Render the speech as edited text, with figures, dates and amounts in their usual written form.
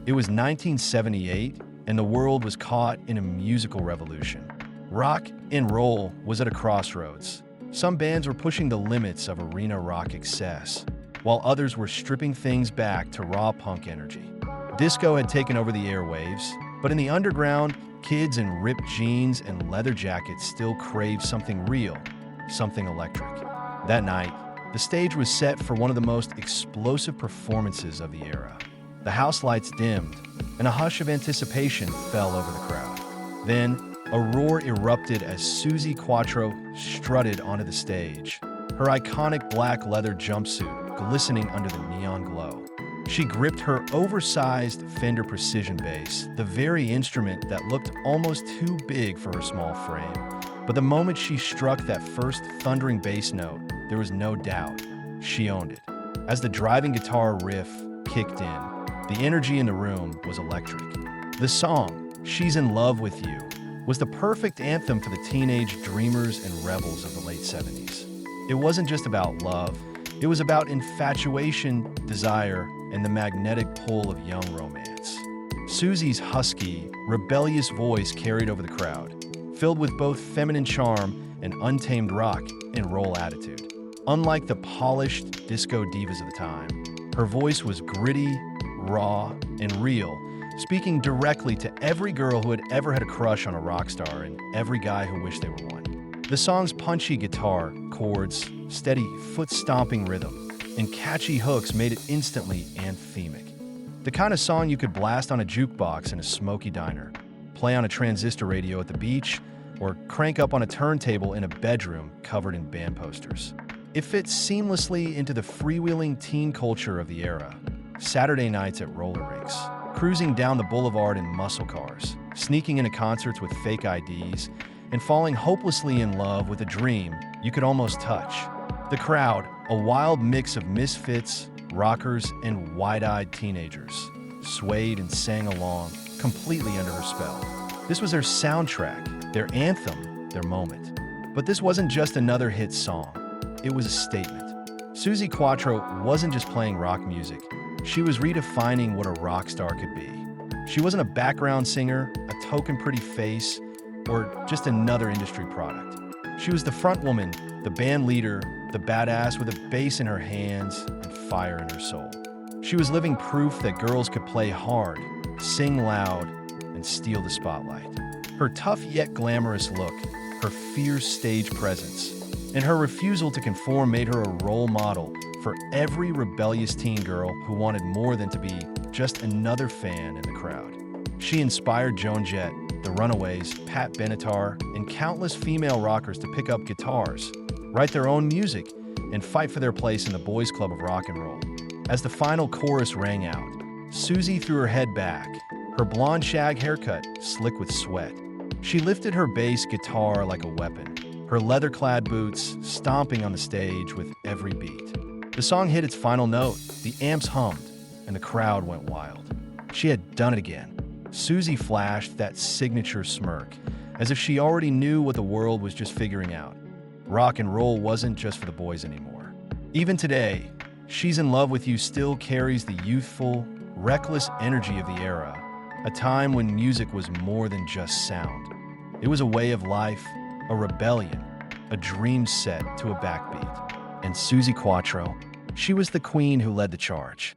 It was 1978, and the world was caught in a musical revolution. Rock and roll was at a crossroads. Some bands were pushing the limits of arena rock excess, while others were stripping things back to raw punk energy. Disco had taken over the airwaves, but in the underground, kids in ripped jeans and leather jackets still craved something real, something electric. That night, the stage was set for one of the most explosive performances of the era. The house lights dimmed, and a hush of anticipation fell over the crowd. Then, a roar erupted as Suzi Quatro strutted onto the stage, her iconic black leather jumpsuit glistening under the neon glow. She gripped her oversized Fender Precision bass, the very instrument that looked almost too big for her small frame. But the moment she struck that first thundering bass note, there was no doubt. She owned it. As the driving guitar riff kicked in, the energy in the room was electric. The song, She's in Love with You, was the perfect anthem for the teenage dreamers and rebels of the late 70s. It wasn't just about love, it was about infatuation, desire, and the magnetic pull of young romance. Suzi's husky, rebellious voice carried over the crowd, filled with both feminine charm and untamed rock and roll attitude. Unlike the polished disco divas of the time, her voice was gritty, raw, and real, speaking directly to every girl who had ever had a crush on a rock star and every guy who wished they were one. The song's punchy guitar, chords, steady foot-stomping rhythm, and catchy hooks made it instantly anthemic. The kind of song you could blast on a jukebox in a smoky diner, play on a transistor radio at the beach, or crank up on a turntable in a bedroom covered in band posters. It fits seamlessly into the freewheeling teen culture of the era. Saturday nights at roller rinks, cruising down the boulevard in muscle cars, sneaking into concerts with fake IDs, and falling hopelessly in love with a dream you could almost touch. The crowd, a wild mix of misfits, rockers, and wide-eyed teenagers, swayed and sang along, completely under her spell. This was their soundtrack, their anthem, their moment. But this wasn't just another hit song. It was a statement. Suzi Quatro wasn't just playing rock music. She was redefining what a rock star could be. She wasn't a background singer, a token pretty face, or just another industry product. She was the front woman, the band leader, the badass with a bass in her hands and fire in her soul. She was living proof that girls could play hard, sing loud, and steal the spotlight. Her tough yet glamorous look, her fierce stage presence, and her refusal to conform made her a role model for every rebellious teen girl who wanted more than to be just another fan in the crowd. She inspired Joan Jett, the Runaways, Pat Benatar, and countless female rockers to pick up guitars, write their own music, and fight for their place in the boys' club of rock and roll. As the final chorus rang out, Suzi threw her head back, her blonde shag haircut slick with sweat. She lifted her bass guitar like a weapon, her leather-clad boots stomping on the stage with every beat. The song hit its final note, the amps hummed, and the crowd went wild. She had done it again. Suzi flashed that signature smirk, as if she already knew what the world was just figuring out. Rock and roll wasn't just for the boys anymore. Even today, She's in Love with You still carries the youthful, reckless energy of the era, a time when music was more than just sound. It was a way of life, a rebellion, a dream set to a backbeat. And Suzi Quatro, she was the queen who led the charge.